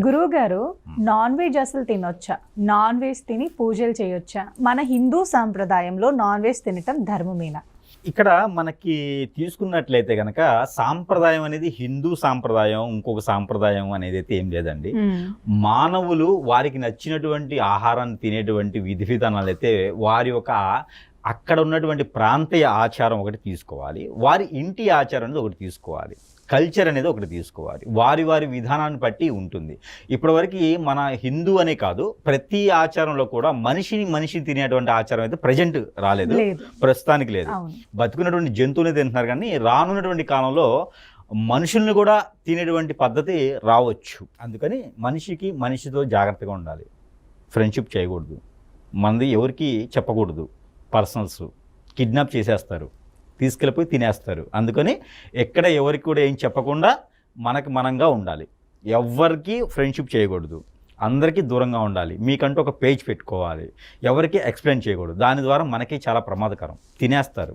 గురువు గారు, non veg అసలు తినొచ్చా? నాన్ వెజ్ తిని పూజలు చేయొచ్చా? మన హిందూ సాంప్రదాయంలో నాన్ వెజ్ తినటం ధర్మమేనా? ఇక్కడ మనకి తీసుకున్నట్లయితే కనుక సాంప్రదాయం అనేది హిందూ సాంప్రదాయం, ఇంకొక సాంప్రదాయం అనేది అయితే ఏం లేదండి. మానవులు వారికి నచ్చినటువంటి ఆహారాన్ని తినేటువంటి విధి విధానాలు అయితే వారి యొక్క అక్కడ ఉన్నటువంటి ప్రాంతీయ ఆచారం ఒకటి తీసుకోవాలి, వారి ఇంటి ఆచారం అనేది ఒకటి తీసుకోవాలి, కల్చర్ అనేది ఒకటి తీసుకోవాలి. వారి వారి విధానాన్ని బట్టి ఉంటుంది. ఇప్పటివరకు మన హిందూ అనే కాదు, ప్రతి ఆచారంలో కూడా మనిషిని తినేటువంటి ఆచారం అయితే ప్రజెంట్ రాలేదు, ప్రస్తుతానికి లేదు. బతుకున్నటువంటి జంతువుని తింటున్నారు, కానీ రానున్నటువంటి కాలంలో మనుషుల్ని కూడా తినేటువంటి పద్ధతి రావచ్చు. అందుకని మనిషితో జాగ్రత్తగా ఉండాలి. ఫ్రెండ్షిప్ చేయకూడదు, మనది ఎవరికి చెప్పకూడదు. పర్సనల్స్ కిడ్నాప్ చేసేస్తారు, తీసుకెళ్ళిపోయి తినేస్తారు. అందుకని ఎక్కడ ఎవరికి కూడా ఏం చెప్పకుండా మనంగా ఉండాలి. ఎవరికి ఫ్రెండ్షిప్ చేయకూడదు, అందరికీ దూరంగా ఉండాలి. మీకంటూ ఒక పేజ్ పెట్టుకోవాలి, ఎవరికి ఎక్స్ప్లెయిన్ చేయకూడదు. దాని ద్వారా మనకి చాలా ప్రమాదకరం. తినేస్తారు,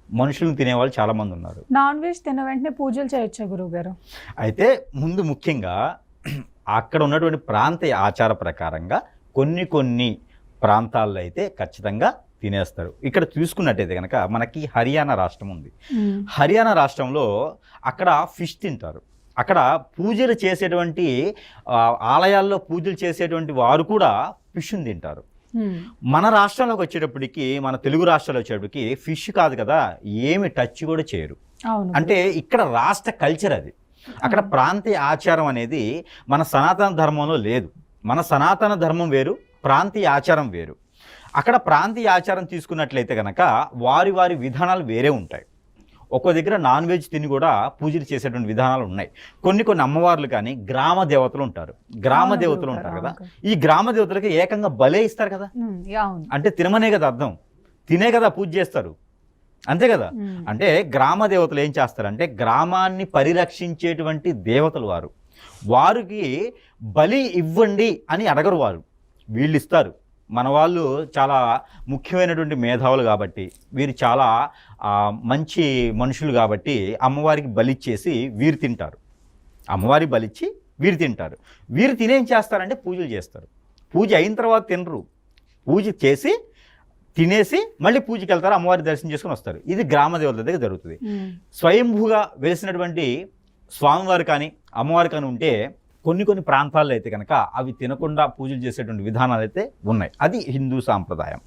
మనుషులను తినేవాళ్ళు చాలామంది ఉన్నారు. నాన్ వెజ్ తిన వెంటనే పూజలు చేయొచ్చా గురువు గారు? అయితే ముందు ముఖ్యంగా అక్కడ ఉన్నటువంటి ప్రాంతీయ ఆచార ప్రకారంగా కొన్ని ప్రాంతాల్లో అయితే ఖచ్చితంగా తినేస్తారు. ఇక్కడ చూసుకున్నట్టయితే కనుక మనకి హర్యానా రాష్ట్రం ఉంది. హర్యానా రాష్ట్రంలో అక్కడ ఫిష్ తింటారు. అక్కడ పూజలు చేసేటువంటి ఆలయాల్లో పూజలు చేసేటువంటి వారు కూడా ఫిష్ని తింటారు. మన రాష్ట్రంలోకి వచ్చేటప్పటికి, మన తెలుగు రాష్ట్రాల్లో వచ్చేటప్పటికి ఫిష్ కాదు కదా, ఏమి టచ్ కూడా చేయరు. అంటే ఇక్కడ రాష్ట్ర కల్చర్ అది. అక్కడ ప్రాంతీయ ఆచారం అనేది మన సనాతన ధర్మంలో లేదు. మన సనాతన ధర్మం వేరు, ప్రాంతీయ ఆచారం వేరు. అక్కడ ప్రాంతీయ ఆచారం తీసుకున్నట్లయితే కనుక వారి విధానాలు వేరే ఉంటాయి. ఒక్కో దగ్గర నాన్ వెజ్ తిని కూడా పూజలు చేసేటువంటి విధానాలు ఉన్నాయి. కొన్ని అమ్మవార్లు కానీ గ్రామ దేవతలు ఉంటారు కదా. ఈ గ్రామ దేవతలకి ఏకంగా బలే ఇస్తారు కదా. అంటే తినమనే కదా అర్థం, తినే కదా పూజ చేస్తారు, అంతే కదా. అంటే గ్రామ దేవతలు ఏం చేస్తారంటే గ్రామాన్ని పరిరక్షించేటువంటి దేవతలు వారికి బలి ఇవ్వండి అని అడగరు, వీళ్ళు ఇస్తారు. మన వాళ్ళు చాలా ముఖ్యమైనటువంటి మేధావులు కాబట్టి, వీరు చాలా మంచి మనుషులు కాబట్టి అమ్మవారికి బలిచ్చేసి వీరు తింటారు. అమ్మవారికి బలిచ్చి వీరు తింటారు. వీరు తినేం చేస్తారంటే పూజలు చేస్తారు. పూజ అయిన తర్వాత తినరు, పూజ చేసి తినేసి మళ్ళీ పూజకి వెళ్తారు, అమ్మవారి దర్శనం చేసుకుని వస్తారు. ఇది గ్రామ దేవతల దగ్గర జరుగుతుంది. స్వయంభూగా వెలిసినటువంటి స్వామివారు కానీ అమ్మవారు కానీ ఉంటే కొన్ని ప్రాంతాల్లో అయితే కనుక అవి తినకుండా పూజలు చేసేటువంటి విధానాలు అయితే ఉన్నాయి. అది హిందూ సాంప్రదాయం.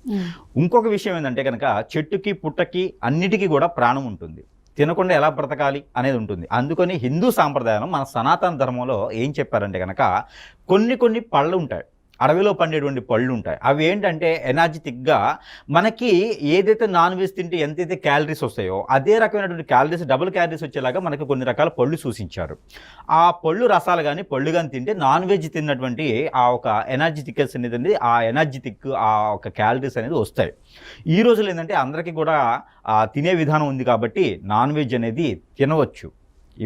ఇంకొక విషయం ఏంటంటే కనుక చెట్టుకి పుట్టకి అన్నిటికీ కూడా ప్రాణం ఉంటుంది, తినకుండా ఎలా బ్రతకాలి అనేది ఉంటుంది. అందుకని హిందూ సాంప్రదాయం మన సనాతన ధర్మంలో ఏం చెప్పారంటే కనుక కొన్ని పళ్ళు ఉంటాయి, అడవిలో పండేటువంటి పళ్ళు ఉంటాయి. అవి ఏంటంటే ఎనర్జెటిక్గా మనకి ఏదైతే నాన్ వెజ్ తింటే ఎంతైతే క్యాలరీస్ వస్తాయో అదే రకమైనటువంటి క్యాలరీస్, డబుల్ క్యాలరీస్ వచ్చేలాగా మనకి కొన్ని రకాల పళ్ళు సూచించారు. ఆ పళ్ళు రసాలు కానీ పళ్ళు కానీ తింటే నాన్ వెజ్ తిన్నటువంటి ఆ ఒక ఎనర్జెటిక్స్ అనేది, ఆ ఎనర్జెటిక్ ఆ ఒక క్యాలరీస్ అనేది వస్తాయి. ఈ రోజులు ఏంటంటే అందరికీ కూడా తినే విధానం ఉంది కాబట్టి నాన్ వెజ్ అనేది తినవచ్చు,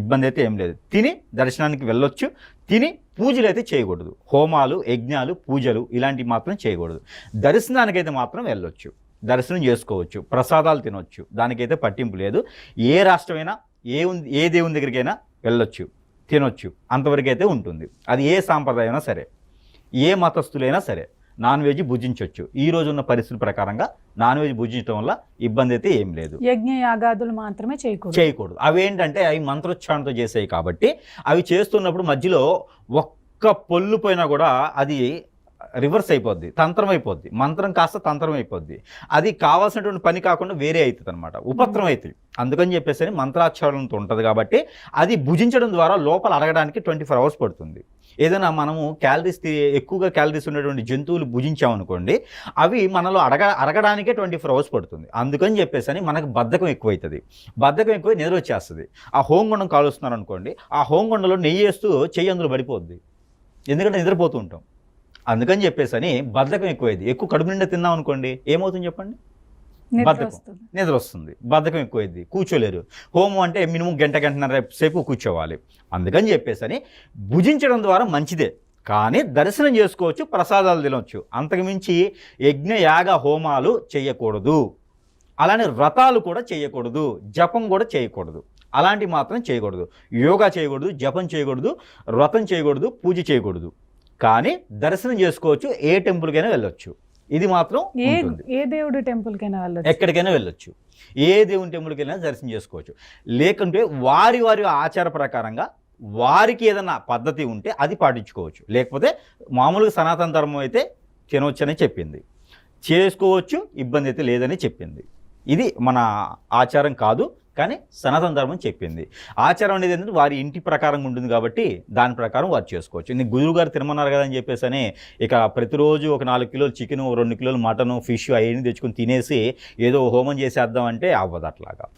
ఇబ్బంది అయితే ఏం లేదు. తిని దర్శనానికి వెళ్ళొచ్చు, తిని పూజలు అయితే చేయకూడదు. హోమాలు, యజ్ఞాలు, పూజలు ఇలాంటివి మాత్రం చేయకూడదు. దర్శనానికైతే మాత్రం వెళ్ళొచ్చు, దర్శనం చేసుకోవచ్చు, ప్రసాదాలు తినొచ్చు, దానికైతే పట్టింపు లేదు. ఏ రాష్ట్రమైనా ఏ దేవుని దగ్గరికైనా వెళ్ళొచ్చు, తినొచ్చు, అంతవరకు అయితే ఉంటుంది. అది ఏ సాంప్రదాయం అయినా సరే, ఏ మతస్థులైనా సరే నాన్ వెజ్ భుజించవచ్చు. ఈ రోజు ఉన్న పరిస్థితుల ప్రకారంగా నాన్ వెజ్ భుజించడం వల్ల ఇబ్బంది అయితే ఏం లేదు. యజ్ఞ యాగాదులు మాత్రమే చేయకూడదు. అవి ఏంటంటే అవి మంత్రోచ్చారణతో చేసాయి కాబట్టి అవి చేస్తున్నప్పుడు మధ్యలో ఒక్క పొల్లు పోయినా కూడా అది రివర్స్ అయిపోద్ది, తంత్రం అయిపోద్ది. మంత్రం కాస్త తంత్రం అయిపోద్ది. అది కావాల్సినటువంటి పని కాకుండా వేరే అవుతుంది అనమాట, ఉపద్రం అవుతుంది. అందుకని చెప్పేసి మంత్రాచ్చారణతో ఉంటుంది కాబట్టి అది భుజించడం ద్వారా లోపల అడగడానికి 24 hours పడుతుంది. ఏదైనా మనము ఎక్కువగా క్యాలరీస్ ఉన్నటువంటి జంతువులు భుజించామనుకోండి, అవి మనలో అరగడానికే 24 hours పడుతుంది. అందుకని చెప్పేసి మనకు బద్ధకం ఎక్కువైతుంది. బద్ధకం ఎక్కువై నిద్ర వచ్చేస్తుంది. ఆ హోంగుండం కాలుస్తున్నారు అనుకోండి, ఆ హోంగుండంలో నెయ్యి వేస్తూ చెయ్యి అందులో పడిపోద్ది, ఎందుకంటే నిద్రపోతూ ఉంటాం. అందుకని చెప్పేసి బద్ధకం ఎక్కువైంది. ఎక్కువ కడుపు నిండా తిన్నాం అనుకోండి, ఏమవుతుంది చెప్పండి? నిద్ర వస్తుంది, బద్ధకం ఎక్కువైంది, కూర్చోలేరు. హోమం అంటే మినిమం గంటన్నర సేపు కూర్చోవాలి. అందుకని చెప్పేసి భుజించడం ద్వారా మంచిదే, కానీ దర్శనం చేసుకోవచ్చు, ప్రసాదాలు తినవచ్చు. అంతకుమించి యజ్ఞ యాగ హోమాలు చేయకూడదు, అలానే వ్రతాలు కూడా చేయకూడదు, జపం కూడా చేయకూడదు. అలాంటివి మాత్రం చేయకూడదు. యోగా చేయకూడదు, జపం చేయకూడదు, వ్రతం చేయకూడదు, పూజ చేయకూడదు. కానీ దర్శనం చేసుకోవచ్చు, ఏ టెంపుల్కైనా వెళ్ళొచ్చు. ఇది మాత్రం ఉంటుంది. ఏ దేవుడి టెంపుల్కైనా వెళ్ళొచ్చు, ఎక్కడికైనా వెళ్ళొచ్చు, ఏ దేవుని టెంపుల్కి వెళ్ళినా దర్శనం చేసుకోవచ్చు. లేకుంటే వారి వారి ఆచార ప్రకారంగా వారికి ఏదైనా పద్ధతి ఉంటే అది పాటించుకోవచ్చు. లేకపోతే మామూలుగా సనాతన ధర్మం అయితే తినవచ్చని చెప్పింది, చేసుకోవచ్చు, ఇబ్బంది అయితే లేదని చెప్పింది. ఇది మన ఆచారం కాదు, కానీ సనాతన ధర్మం చెప్పింది. ఆచారం అనేది ఏంటంటే వారి ఇంటి ప్రకారంగా ఉంటుంది కాబట్టి దాని ప్రకారం వారు చేసుకోవచ్చు. ఇంక గురువు గారు తినమన్నారు కదా అని చెప్పేసి అని ఇక ప్రతిరోజు ఒక 4 కిలోలు చికెను, 2 కిలోలు మటను, ఫిష్ అవన్నీ తెచ్చుకొని తినేసి ఏదో హోమం చేసేద్దాం అంటే అవ్వదు అట్లాగా.